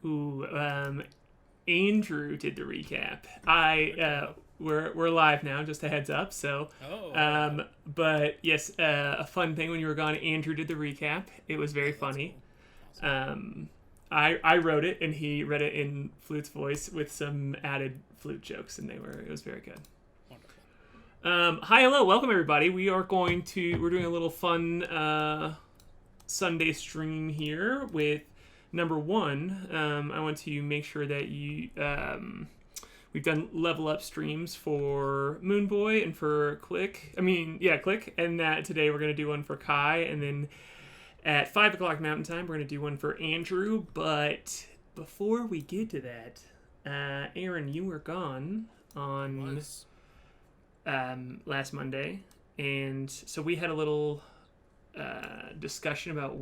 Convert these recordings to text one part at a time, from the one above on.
Ooh, Andrew did the recap. We're live now, just a heads up. So, but yes, a fun thing when you were gone, Andrew did the recap. It was very funny. Cool. Awesome. I wrote it and he read it in Flute's voice with some added Flute jokes, and it was very good. Wonderful. Hi, hello, welcome everybody. We're doing a little fun Sunday stream here with number one. I want to make sure that we've done level up streams for Moonboy and for Click, and that today we're going to do one for K.A.I, and then at 5 o'clock Mountain Time, we're going to do one for Andrew. But before we get to that, Aaron, you were gone on last Monday, and so we had a little discussion about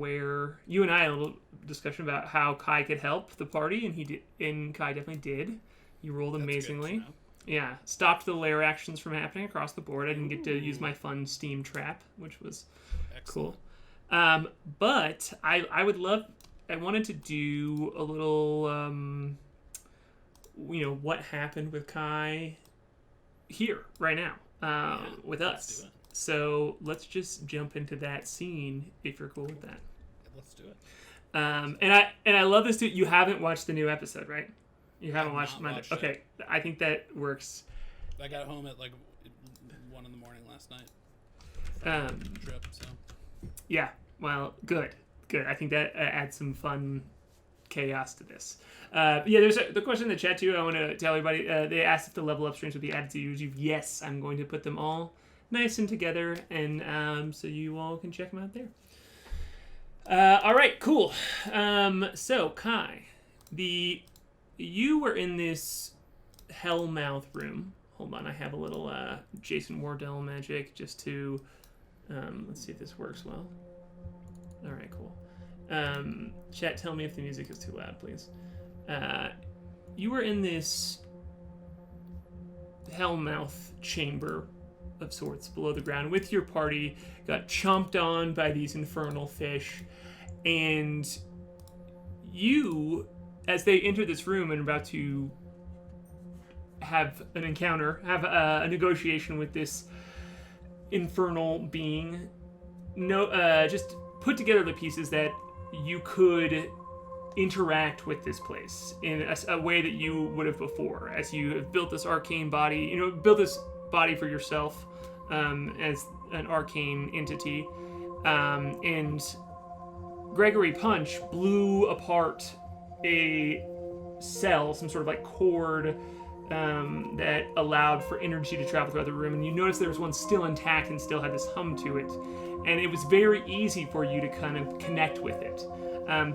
how K.A.I could help the party, and K.A.I definitely did. He rolled amazingly. Yeah, stopped the lair actions from happening across the board. I didn't get to use my fun Steam trap, which was cool. But I wanted to do a little, what happened with K.A.I here, right now, with us. So let's just jump into that scene, if you're cool with that. Yeah, let's do it. And I love this too. You haven't watched the new episode, right? You haven't watched Monday. Okay, I think that works. I got home at 1 a.m. last night. Trip, so. Yeah. Well, good. I think that adds some fun chaos to this. There's the question in the chat too. I want to tell everybody. They asked if the level up streams would be added to YouTube. Yes, I'm going to put them all nice and together, and so you all can check them out there. All right, cool. So K.A.I, you were in this Hellmouth room. Hold on, I have a little Jason Wardell magic just to let's see if this works well. All right, cool. Chat, tell me if the music is too loud, please. You were in this Hellmouth chamber of sorts below the ground with your party, got chomped on by these infernal fish, and you, as they enter this room and are about to have an encounter, have a negotiation with this infernal being, just put together the pieces that you could interact with this place in a way that you would have before, as you have built this arcane body, built this body for yourself as an arcane entity, and Gregory Punch blew apart a cell, some sort of cord that allowed for energy to travel throughout the room, and you notice there was one still intact and still had this hum to it, and it was very easy for you to kind of connect with it,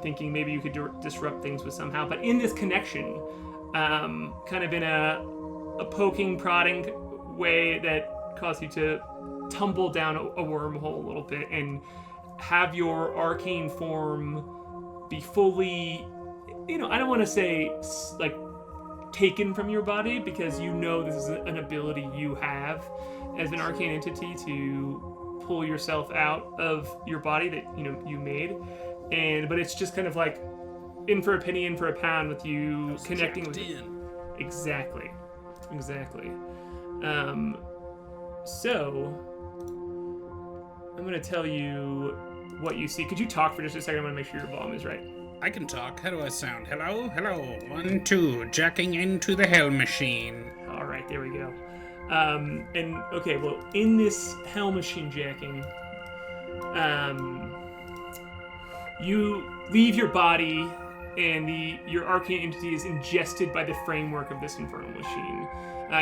thinking maybe you could disrupt things with somehow. But in this connection, kind of in a poking, prodding way that caused you to tumble down a wormhole a little bit and have your arcane form be fully, I don't want to say taken from your body, because this is an ability you have as an arcane entity to pull yourself out of your body that you made, but it's just kind of like in for a penny, in for a pound, with you connecting with it. Exactly. So I'm going to tell you what you see. Could you talk for just a second? I want to make sure your volume is right. I can talk. How do I sound? Hello? 1, 2, jacking into the hell machine. All right, there we go. In this hell machine jacking, you leave your body, and your arcane entity is ingested by the framework of this infernal machine.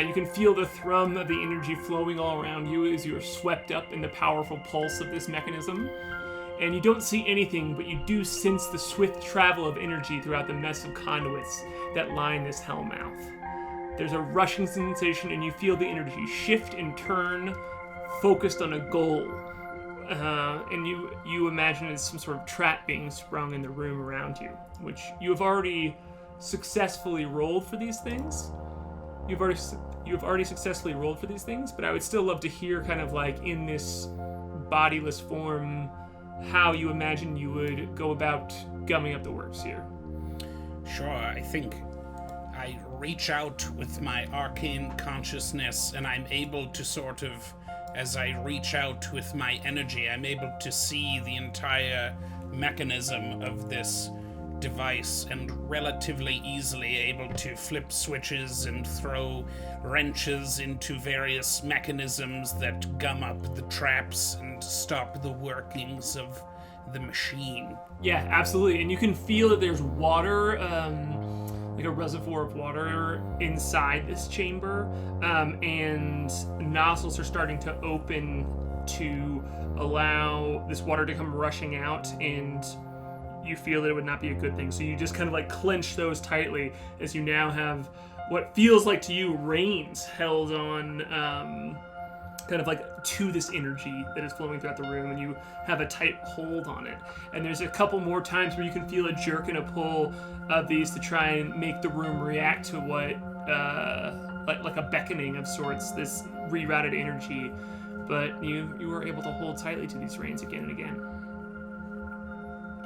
You can feel the thrum of the energy flowing all around you as you are swept up in the powerful pulse of this mechanism. And you don't see anything, but you do sense the swift travel of energy throughout the mess of conduits that line this hellmouth. There's a rushing sensation, and you feel the energy shift and turn, focused on a goal. And you imagine it's some sort of trap being sprung in the room around you, which you have already successfully rolled for these things. You've already successfully rolled for these things, but I would still love to hear kind of in this bodiless form how you imagine you would go about gumming up the works here. Sure, I think I reach out with my arcane consciousness, and I'm able to sort of, as I reach out with my energy, I'm able to see the entire mechanism of this device and relatively easily able to flip switches and throw wrenches into various mechanisms that gum up the traps and stop the workings of the machine. Yeah, absolutely. And you can feel that there's water, like a reservoir of water inside this chamber, and nozzles are starting to open to allow this water to come rushing out, and you feel that it would not be a good thing. So you just kind of like clench those tightly as you now have what feels like to you reins held on, kind of like to this energy that is flowing throughout the room, and you have a tight hold on it. And there's a couple more times where you can feel a jerk and a pull of these to try and make the room react to what, like a beckoning of sorts, this rerouted energy. But you were able to hold tightly to these reins again and again.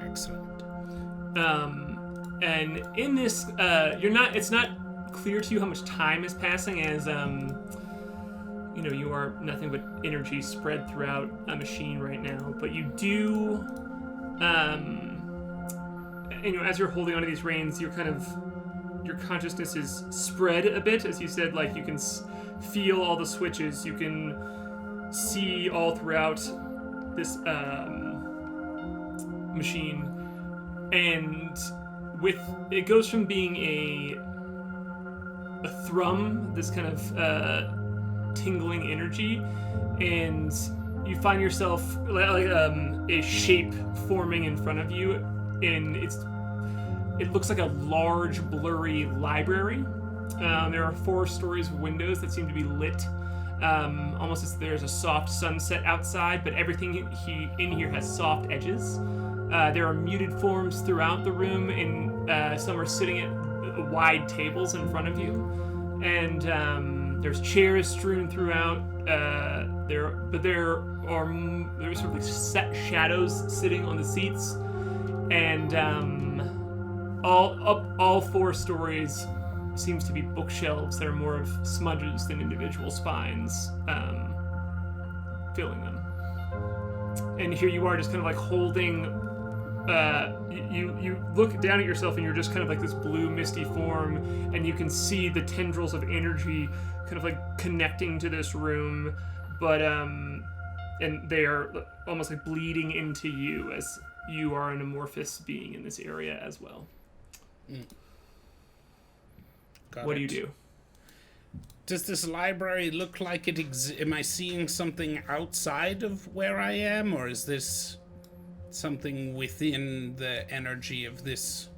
Excellent. And in this, it's not clear to you how much time is passing as, you are nothing but energy spread throughout a machine right now. But you do, as you're holding onto these reins, your consciousness is spread a bit. As you said, like you can feel all the switches. You can see all throughout this machine, and it goes from being a thrum, this kind of tingling energy, and you find yourself like a shape forming in front of you, and it looks like a large blurry library. There are 4 stories of windows that seem to be lit, almost as there's a soft sunset outside, but everything in here has soft edges. There are muted forms throughout the room, and some are sitting at wide tables in front of you, and there's chairs strewn throughout. There's sort of like set shadows sitting on the seats, and all 4 stories seems to be bookshelves that are more of smudges than individual spines filling them. And here you are, just kind of like holding. You look down at yourself, and you're just kind of like this blue misty form, and you can see the tendrils of energy kind of like connecting to this room, but and they are almost like bleeding into you as you are an amorphous being in this area as well. What do you do? Does this library look like it am I seeing something outside of where I am, or is this something within the energy of this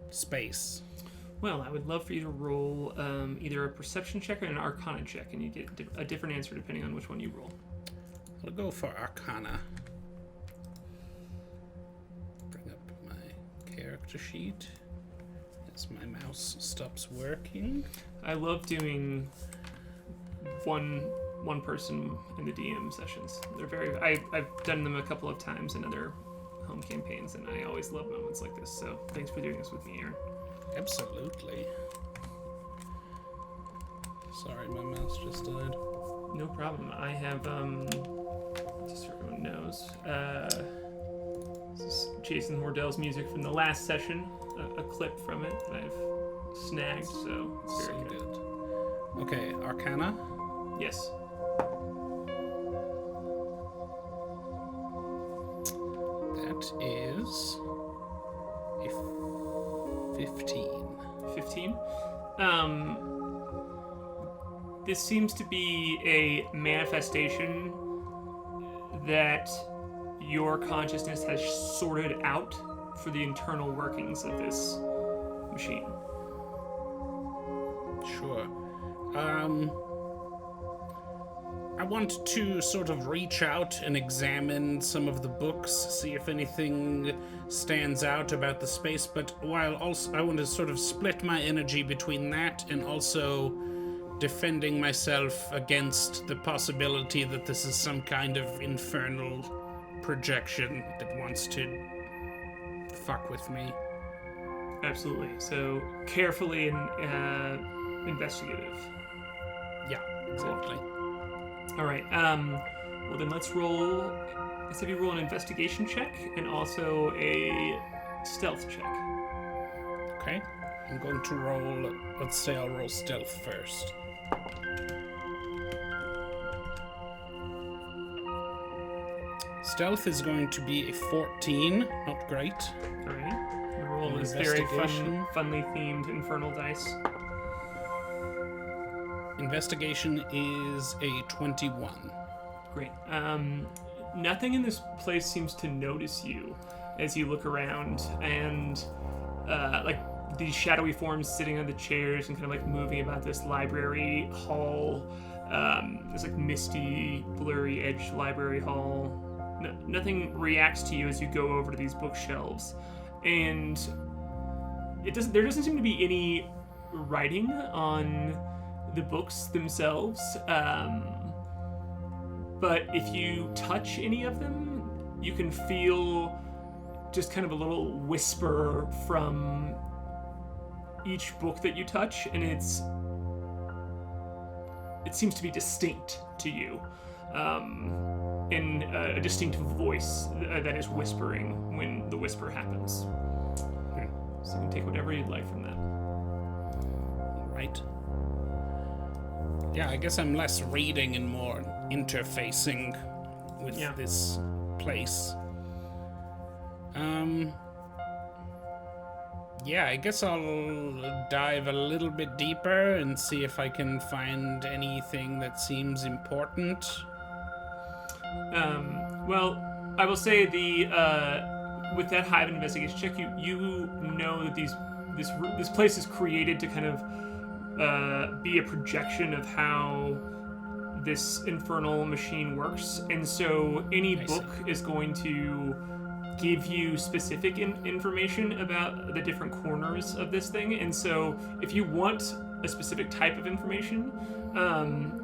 space? Well, I would love for you to roll either a perception check or an arcana check, and you get a different answer depending on which one you roll. I'll go for arcana. Bring up my character sheet as my mouse stops working. I love doing one person in the DM sessions. They're I've done them a couple of times in other home campaigns, and I always love moments like this. So thanks for doing this with me, Aaron. Absolutely. Sorry, my mouse just died. No problem. I have, just so everyone knows, this is Jason Mordell's music from the last session, a clip from it that I've snagged, so it's very good. Okay, Arcana? Yes. That is a 15. 15? This seems to be a manifestation that your consciousness has sorted out for the internal workings of this machine. Sure. I want to sort of reach out and examine some of the books, see if anything stands out about the space, but while also I want to sort of split my energy between that and also defending myself against the possibility that this is some kind of infernal projection that wants to fuck with me. Absolutely. So carefully and investigative. Yeah, exactly. All right. Well, then let's roll. Let's have you roll an investigation check and also a stealth check. Okay. I'm going to roll. Let's say I'll roll stealth first. Stealth is going to be a 14. Not great. All right. The roll is very funly themed infernal dice. Investigation is a 21. Great. Nothing in this place seems to notice you as you look around, and like these shadowy forms sitting on the chairs and kind of like moving about this library hall. This like misty, blurry edged library hall. Nothing reacts to you as you go over to these bookshelves, and there doesn't seem to be any writing on the books themselves. But if you touch any of them, you can feel just kind of a little whisper from each book that you touch, and it seems to be distinct to you. In a distinct voice that is whispering when the whisper happens. Okay. So you can take whatever you'd like from that. Right. Yeah, I guess I'm less reading and more interfacing with this place. Yeah, I guess I'll dive a little bit deeper and see if I can find anything that seems important. Well, I will say with that high of an investigation check, you know that this place is created to kind of be a projection of how this infernal machine works, and so any book is going to give you specific information about the different corners of this thing, and so if you want a specific type of information,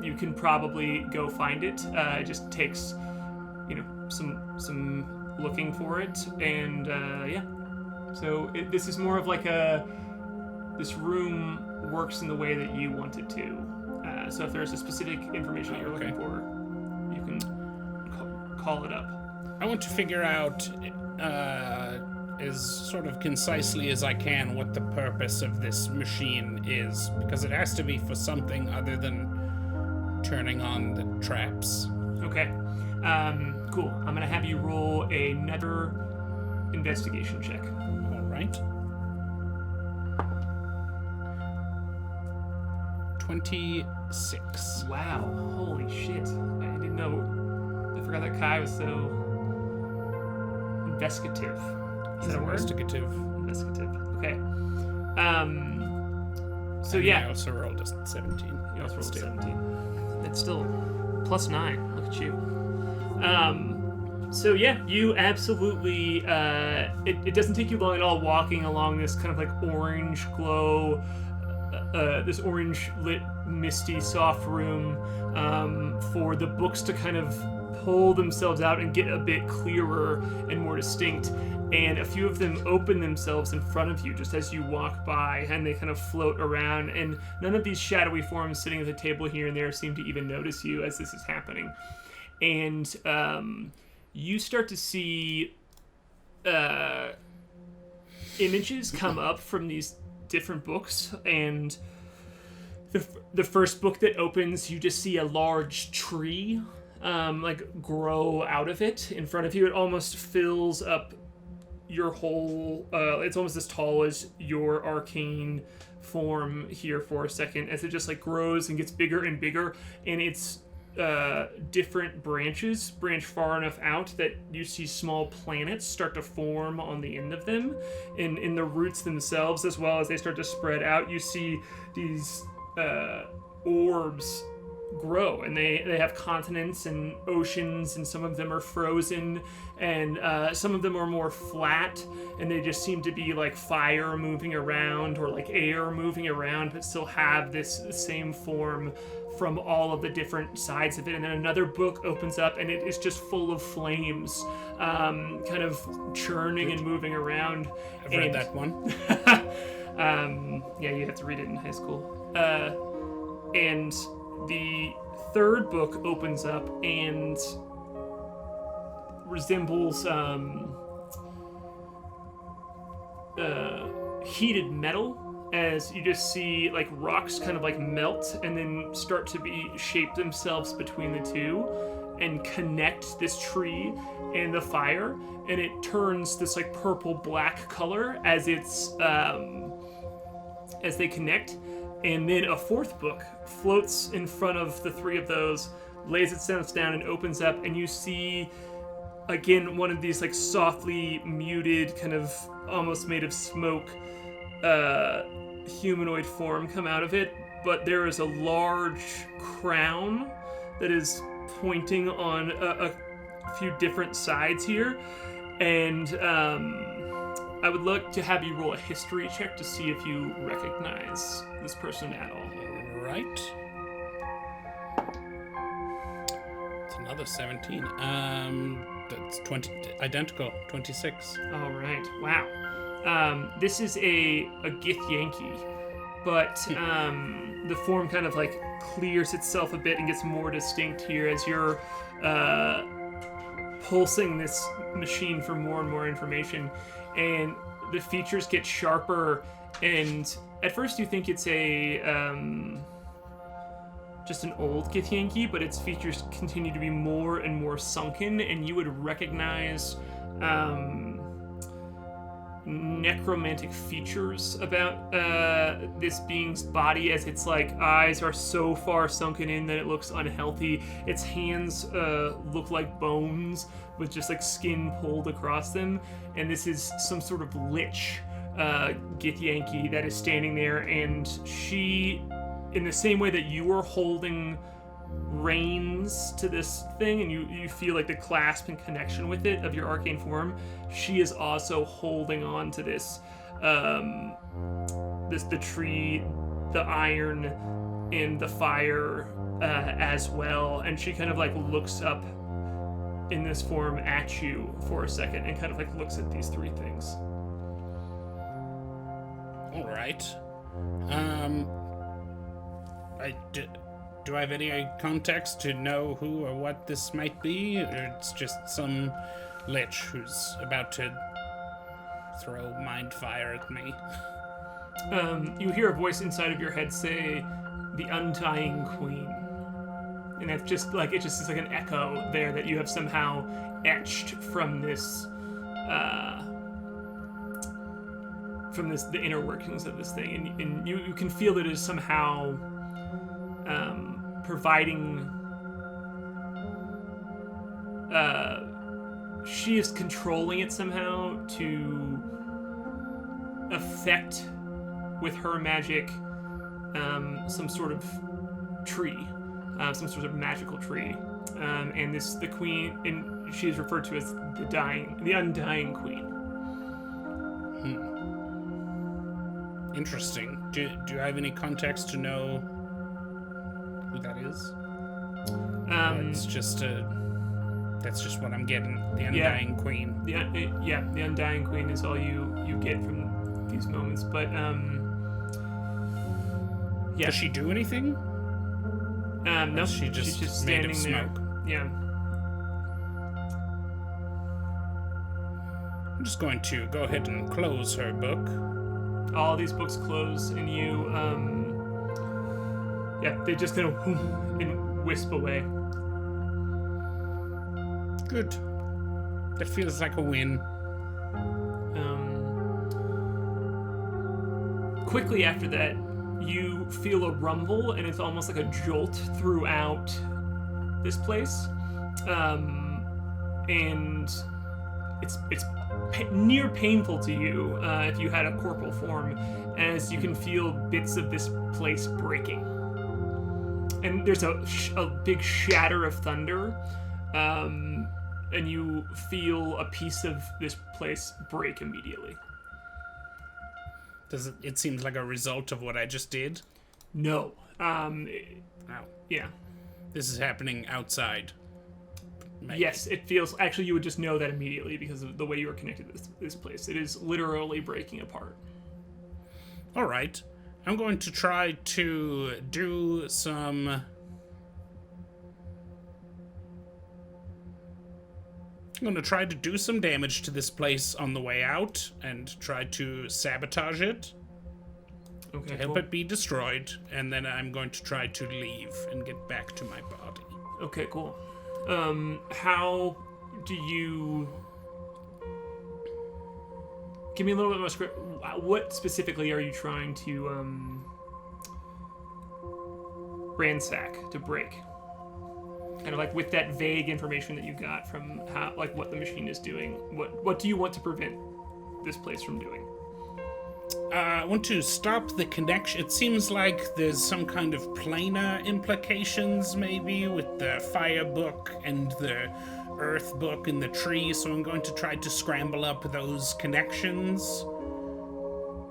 you can probably go find it. It just takes, some looking for it, and So this is more of like this room works in the way that you want it to. So if there's a specific information that you're looking for, you can call it up. I want to figure out as sort of concisely as I can what the purpose of this machine is, because it has to be for something other than turning on the traps. Okay. Cool. I'm gonna have you roll another investigation check. All right. 26. Wow. Holy shit. I didn't know. I forgot that K.A.I was so investigative. Is that a word? Investigative. Investigative. Okay. So and yeah. I also rolled a 17. You also rolled a 17. That's still +9. Look at you. So yeah, you absolutely. It doesn't take you long at all walking along this kind of like orange glow, this orange lit, misty, soft room, for the books to kind of pull themselves out and get a bit clearer and more distinct. And a few of them open themselves in front of you just as you walk by, and they kind of float around. And none of these shadowy forms sitting at the table here and there seem to even notice you as this is happening. And you start to see images come up from these different books, and the first book that opens, you just see a large tree grow out of it in front of you. It almost fills up your whole it's almost as tall as your arcane form here for a second, as it just like grows and gets bigger and bigger, and it's different branches branch far enough out that you see small planets start to form on the end of them, in the roots themselves, as well as they start to spread out. You see these orbs grow, and they have continents and oceans, and some of them are frozen, and some of them are more flat, and they just seem to be like fire moving around or like air moving around, but still have this same form from all of the different sides of it. And then another book opens up, and it is just full of flames, kind of churning and moving around. I've read that one. Yeah, you have to read it in high school. And the third book opens up and resembles heated metal, as you just see like rocks kind of like melt and then start to be shape themselves between the two and connect this tree and the fire, and it turns this like purple black color as it's as they connect. And then a fourth book floats in front of the three of those, lays itself down and opens up, and you see again one of these like softly muted, kind of almost made of smoke, humanoid form come out of it. But there is a large crown that is pointing on a few different sides here, and I would like to have you roll a history check to see if you recognize this person at all. Right. It's another 17. That's 20, identical, 26. All right. Wow. This is a Gith Yankee, but the form kind of like clears itself a bit and gets more distinct here as you're pulsing this machine for more and more information, and the features get sharper, and at first you think it's a just an old Gith Yankee, but its features continue to be more and more sunken, and you would recognize necromantic features about this being's body, as its like eyes are so far sunken in that it looks unhealthy. Its hands look like bones with just like skin pulled across them, and this is some sort of lich Gith Yankee that is standing there, and she, in the same way that you are holding reins to this thing, and you feel like the clasp and connection with it of your arcane form, she is also holding on to this the tree, the iron, and the fire as well. And she kind of like looks up in this form at you for a second and kind of like looks at these three things. All right. Do I have any context to know who or what this might be? Or it's just some lich who's about to throw mind fire at me? You hear a voice inside of your head say, "The Undying Queen." And that's just like, it just is like an echo there that you have somehow etched from this, the inner workings of this thing. And you can feel that it is somehow providing, she is controlling it somehow to affect with her magic some sort of tree, some sort of magical tree, and the queen, and she is referred to as the Undying Queen. Interesting. Do I have any context to know who that is? That's just what I'm getting. The Undying Queen. The Undying Queen is all you get from these moments. But Does she do anything? No, she's just standing made of there. Smoke. Yeah. I'm just going to go ahead and close her book. All these books close, and you, they just kind of and wisp away. Good. That feels like a win. Quickly after that, you feel a rumble, and it's almost like a jolt throughout this place, and it's near painful to you if you had a corporal form, as you can feel bits of this place breaking. and there's a big shatter of thunder, and you feel a piece of this place break immediately. Does it seems like a result of what I just did? No. Wow. Yeah. This is happening outside. Maybe. Yes, it feels... Actually, you would just know that immediately because of the way you are connected to this place. It is literally breaking apart. All right. I'm going to try to do some... I'm going to try to do some damage to this place on the way out and try to sabotage it. Okay, to help it be destroyed, and then I'm going to try to leave and get back to my body. Okay, cool. How do you... Give me a little bit more script. What specifically are you trying to ransack, to break? Kind of like with that vague information that you got from how, like what the machine is doing. What do you want to prevent this place from doing? I want to stop the connection. It seems like there's some kind of planar implications, maybe, with the fire book and the earth book and the tree, so I'm going to try to scramble up those connections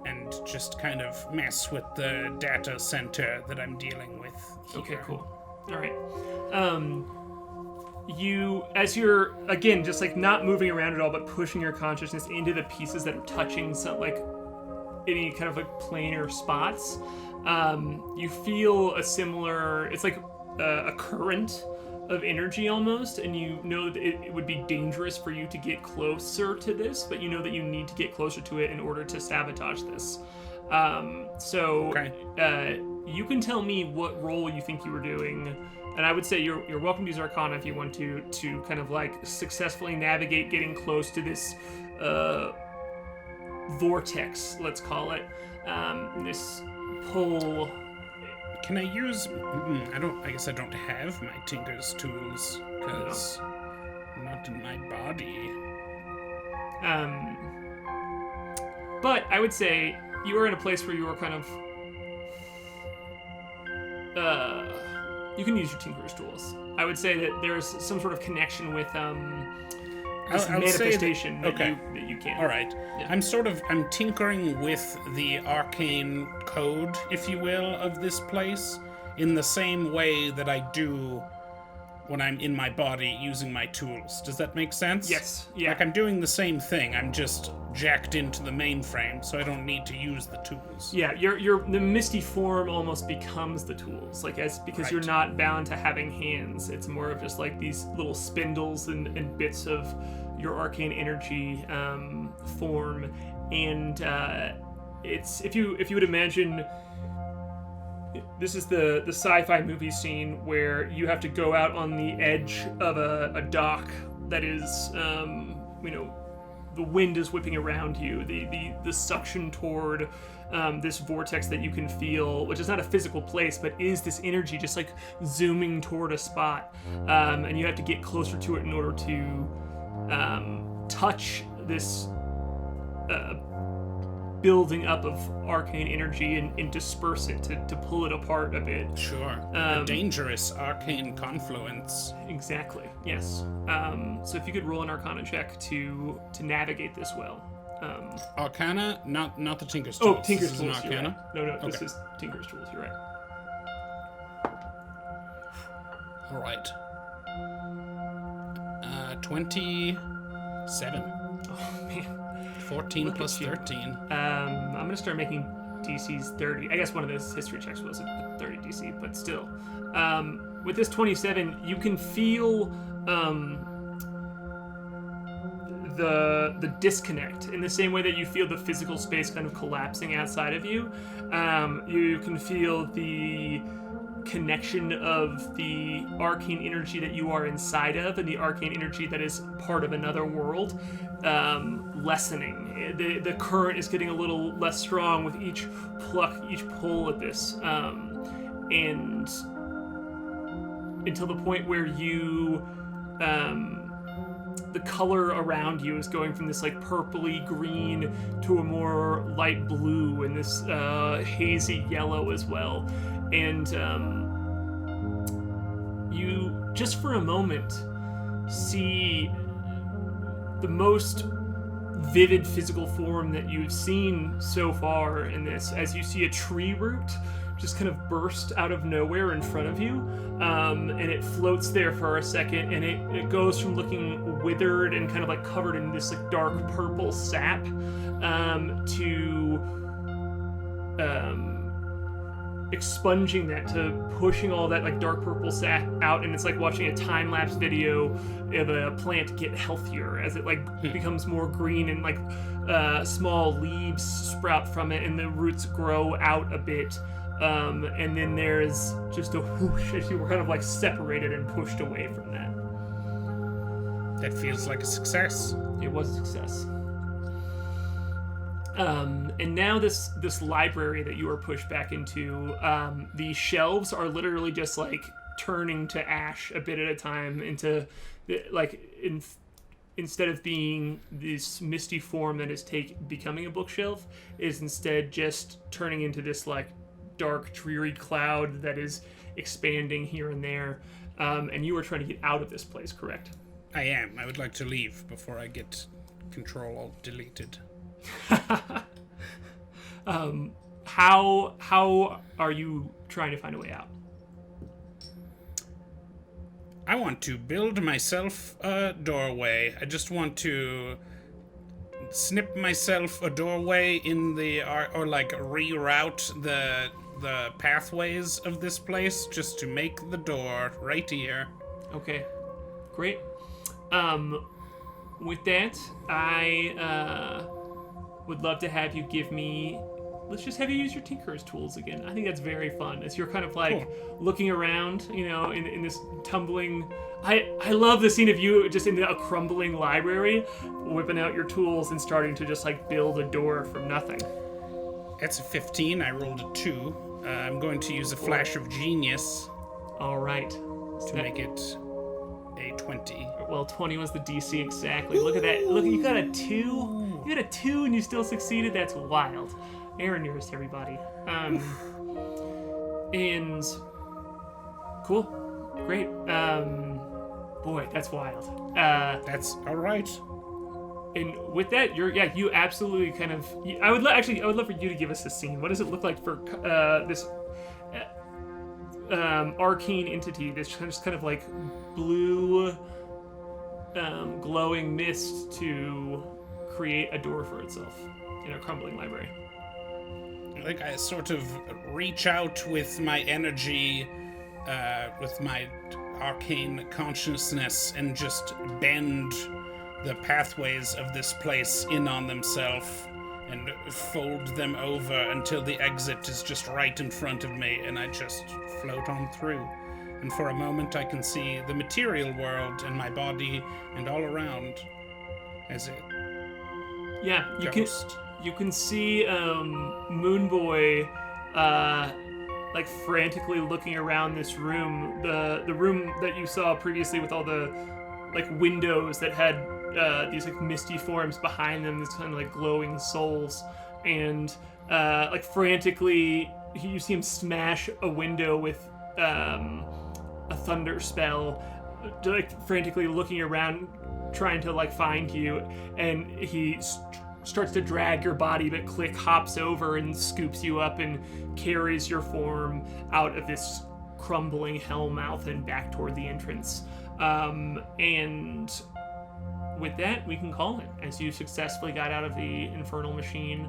and just kind of mess with the data center that I'm dealing with here. Okay, cool. All right. You, as you're, again, just like not moving around at all, but pushing your consciousness into the pieces that are touching some, like, any kind of like planar spots, you feel a similar, it's like a current of energy almost, and you know that it would be dangerous for you to get closer to this, but you know that you need to get closer to it in order to sabotage this. You can tell me what role you think you were doing, and I would say you're welcome to use Arcana if you want to kind of like successfully navigate getting close to this vortex, let's call it, this pull. Can I use... I guess I don't have my Tinker's tools, because I'm not in my body. But I would say you were in a place where you were kind of... you can use your Tinker's tools. I would say that there's some sort of connection with this manifestation that you can. All right. Yeah. I'm tinkering with the arcane code, if you will, of this place in the same way that I do when I'm in my body using my tools. Does that make sense? Yes. Yeah. Like I'm doing the same thing. I'm just jacked into the mainframe, so I don't need to use the tools. Yeah, the misty form almost becomes the tools, because you're not bound to having hands. It's more of just like these little spindles and bits of your arcane energy form, and it's if you would imagine. This is the sci-fi movie scene where you have to go out on the edge of a dock that is, the wind is whipping around you, the suction toward this vortex that you can feel, which is not a physical place, but is this energy just like zooming toward a spot, and you have to get closer to it in order to touch this building up of arcane energy and disperse it to pull it apart a bit. Sure. A dangerous arcane confluence. Exactly. Yes. So if you could roll an Arcana check to navigate this well. Arcana, not the Tinker's tools. Oh, Tinker's this tools. Is an Arcana? Right. No. Okay. This is Tinker's tools. You're right. All right. 27. Oh man. 14 Look plus at you. 13. I'm gonna start making DCs 30. I guess one of those history checks was a 30 DC, but still. With this 27, you can feel the disconnect in the same way that you feel the physical space kind of collapsing outside of you. You can feel the connection of the arcane energy that you are inside of and the arcane energy that is part of another world lessening. The current is getting a little less strong with each pluck, each pull at this, and until the point where you the color around you is going from this like purpley green to a more light blue and this hazy yellow as well. And you just for a moment see the most vivid physical form that you've seen so far in this, as you see a tree root just kind of burst out of nowhere in front of you, and it floats there for a second, and it goes from looking withered and kind of like covered in this like dark purple sap to expunging that, to pushing all that like dark purple sap out, and it's like watching a time-lapse video of a plant get healthier as it like becomes more green, and like small leaves sprout from it and the roots grow out a bit, and then there's just a whoosh as you were kind of like separated and pushed away from that. That feels like a success. It was a success. And now this library that you were pushed back into, the shelves are literally just like turning to ash a bit at a time into instead of being this misty form that is becoming a bookshelf, is instead just turning into this like dark dreary cloud that is expanding here and there. And you were trying to get out of this place, correct? I am. I would like to leave before I get control all deleted. How are you trying to find a way out? I want to build myself a doorway. I just want to snip myself a doorway in the or like reroute the pathways of this place just to make the door right here. Okay, great. With that, I would love to have you give me... Let's just have you use your Tinkerer's tools again. I think that's very fun. As you're kind of like looking around, you know, in this tumbling... I love the scene of you just in a crumbling library, whipping out your tools and starting to just like build a door from nothing. That's a 15. I rolled a 2. I'm going to use a flash of genius. All right. To make it a 20. Well, 20 was the DC exactly. Look at that. Look, you got a 2. You got a 2 and you still succeeded. That's wild. Aaron yours, everybody. And cool, great. Boy, that's wild. That's all right. And with that, you absolutely kind of. I would love for you to give us a scene. What does it look like for this arcane entity? This just kind of like blue, glowing mist to create a door for itself in a crumbling library. Like I sort of reach out with my energy, with my arcane consciousness, and just bend the pathways of this place in on themselves and fold them over until the exit is just right in front of me, and I just float on through. And for a moment I can see the material world and my body and all around as it ghost. You can see Moon Boy like frantically looking around this room, the room that you saw previously with all the like windows that had these like misty forms behind them, these kind of like glowing souls, and like frantically you see him smash a window with a thunder spell, like frantically looking around trying to like find you, and he starts to drag your body, but Click hops over and scoops you up and carries your form out of this crumbling hellmouth and back toward the entrance. And with that, we can call it, as you successfully got out of the Infernal Machine,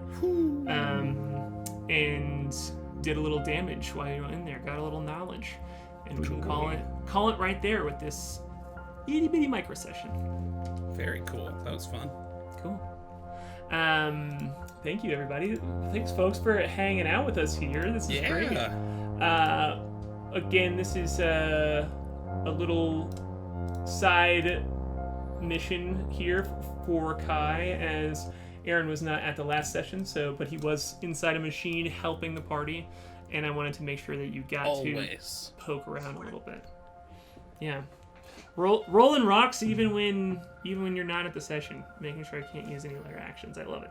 and did a little damage while you were in there, got a little knowledge, and we can call it right there with this itty bitty micro session. Very cool. That was fun. Cool. Thank you, everybody. Thanks, folks, for hanging out with us here. This is great. Again, this is a little side mission here for K.A.I, as Aaron was not at the last session, but he was inside a machine helping the party, and I wanted to make sure that you got to poke around a little bit. Yeah. Rolling rocks even when you're not at the session, making sure I can't use any other actions. I love it.